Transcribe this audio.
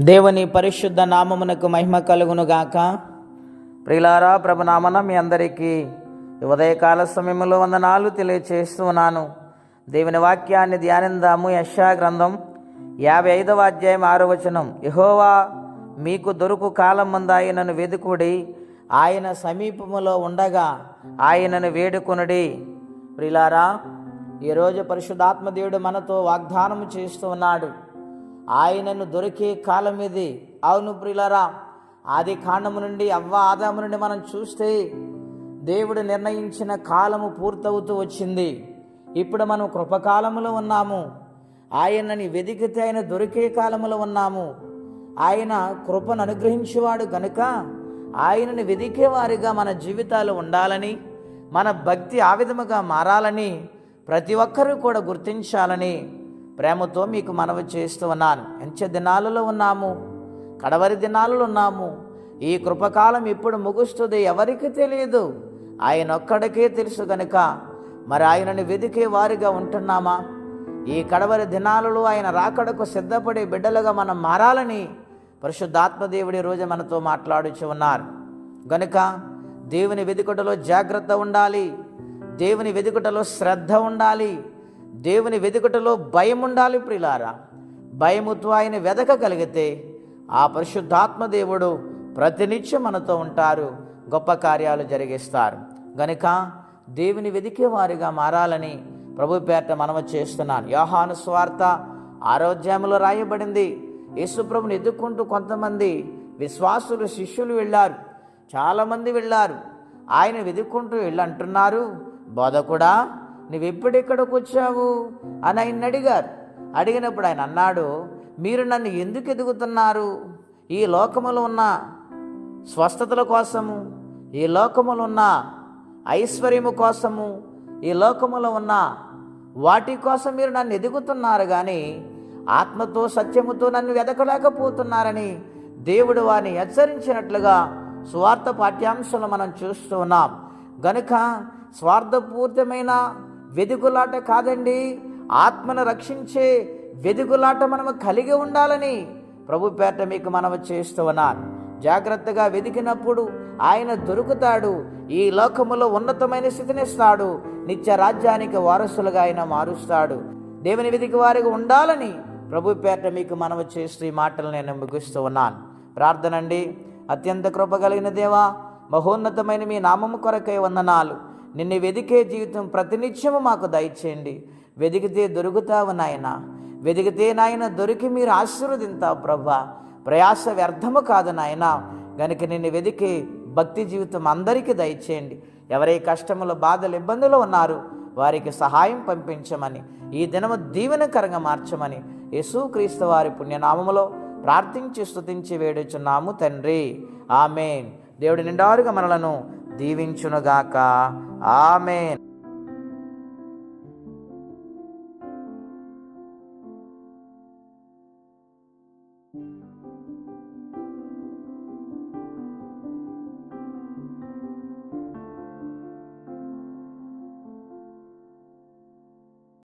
దేవుని పరిశుద్ధ నామమునకు మహిమ కలుగునుగాక. ప్రియులారా, ప్రభునామన మీ అందరికీ ఉదయకాల సమయంలో వందనాలు తెలియచేస్తూ ఉన్నాను. దేవుని వాక్యాన్ని ధ్యానిందాము. యెషయా గ్రంథం 55వ అధ్యాయం 6వ వచనం. యెహోవా మీకు దొరుకు కాలం ముందు ఆయనను వెదుకుడి, ఆయన సమీపములో ఉండగా ఆయనను వేడుకొనుడి. ప్రియులారా, ఈరోజు పరిశుద్ధాత్మ దేవుడు మనతో వాగ్దానము చేస్తూ ఉన్నాడు. ఆయనను దొరికే కాలం ఇది. అవును ప్రియులారా, ఆది కాండము నుండి ఆదాము నుండి మనం చూస్తే దేవుడు నిర్ణయించిన కాలము పూర్తవుతూ వచ్చింది. ఇప్పుడు మనం కృపకాలములో ఉన్నాము. ఆయనని వెదికితే ఆయన దొరికే కాలములో ఉన్నాము. ఆయన కృపను అనుగ్రహించేవాడు గనుక ఆయనని వెదికేవారిగా మన జీవితాలు ఉండాలని, మన భక్తి ఆ విధముగా మారాలని ప్రతి ఒక్కరూ కూడా గుర్తించాలని ప్రేమతో మీకు మనవి చేస్తూ ఉన్నాను. ఎంచే దినాలలో ఉన్నాము, కడవరి దినాలలో ఉన్నాము. ఈ కృపకాలం ఎప్పుడు ముగుస్తుంది ఎవరికి తెలియదు, ఆయన ఒక్కడికే తెలుసు గనుక మరి ఆయనని వెదికే వారిగా ఉంటున్నామా? ఈ కడవరి దినాలలో ఆయన రాకడకు సిద్ధపడే బిడ్డలుగా మనం మారాలని పరిశుద్ధాత్మదేవుడి రోజు మనతో మాట్లాడుచు ఉన్నారు. గనుక దేవుని వెదుకుటలో జాగ్రత్త ఉండాలి, దేవుని వెదుకుటలో శ్రద్ధ ఉండాలి, దేవుని వెదుకుటలో భయం ఉండాలి. ప్రియులారా, భయముతో ఆయన వెదకగలిగితే ఆ పరిశుద్ధాత్మ దేవుడు ప్రతినిత్యం మనతో ఉంటారు, గొప్ప కార్యాలు జరిగిస్తారు. గనుక దేవుని వెదికే వారిగా మారాలని ప్రభు పేరట మనవి చేస్తున్నాను. యోహాను సువార్త 6వ అధ్యాయంలో రాయబడింది. యేసుప్రభుని ఎదుర్కొంటూ కొంతమంది విశ్వాసులు శిష్యులు వెళ్ళారు, చాలామంది వెళ్ళారు. ఆయన వెతుక్కుంటూ వెళ్ళంటున్నారు, బోధకుడా నువ్వెప్పుడెక్కడికి వచ్చావు అని ఆయన అడిగారు. అడిగినప్పుడు ఆయన అన్నాడు, మీరు నన్ను ఎందుకు ఎదుగుతున్నారు? ఈ లోకములో ఉన్న స్వస్థతల కోసము, ఈ లోకములో ఉన్న ఐశ్వర్యము కోసము, ఈ లోకములో ఉన్న వాటి కోసం మీరు నన్ను ఎదుగుతున్నారు కానీ ఆత్మతో సత్యముతో నన్ను వెదకలేకపోతున్నారని దేవుడు వారిని హెచ్చరించినట్లుగా సువార్త పాఠ్యాంశంలో మనం చూస్తూ ఉన్నాం. గనుక స్వార్థపూరితమైన వెదుకులాట కాదండి, ఆత్మను రక్షించే వెదుకులాట మనము కలిగి ఉండాలని ప్రభు పేరట మీకు మనవి చేస్తూ ఉన్నాను. జాగ్రత్తగా వెదికినప్పుడు ఆయన దొరుకుతాడు, ఈ లోకములో ఉన్నతమైన స్థితినిస్తాడు, నిత్య రాజ్యానికి వారసులుగా ఆయన మారుస్తాడు. దేవుని వెదికి వారికి ఉండాలని ప్రభు పేరట మీకు మనవి చేస్తూ ఈ మాటలు నేను ముగిస్తూ ఉన్నాను. ప్రార్థన అండి. అత్యంత కృప కలిగిన దేవా, మహోన్నతమైన మీ నామము కొరకై వందనాలు. నిన్ను వెదికే జీవితం ప్రతినిత్యము మాకు దయచేయండి. వెదికితే దొరుకుతావు నాయన, వెదికితే నాయన దొరికి మీరు ఆశీర్వదింతావు ప్రభా. ప్రయాస వ్యర్థము కాదు నాయన. గనుక నిన్ను వెదికే భక్తి జీవితం అందరికీ దయచేయండి. ఎవరే కష్టములు, బాధలు, ఇబ్బందులు ఉన్నారు వారికి సహాయం పంపించమని, ఈ దినము దీవెనకరంగా మార్చమని యేసుక్రీస్తు వారి పుణ్యనామములో ప్రార్థించి స్తుతించి వేడుచున్నాము తండ్రి. ఆమేన్. దేవుడి నిండారుగా మనలను దీవించునుగాక. ఆమేన్.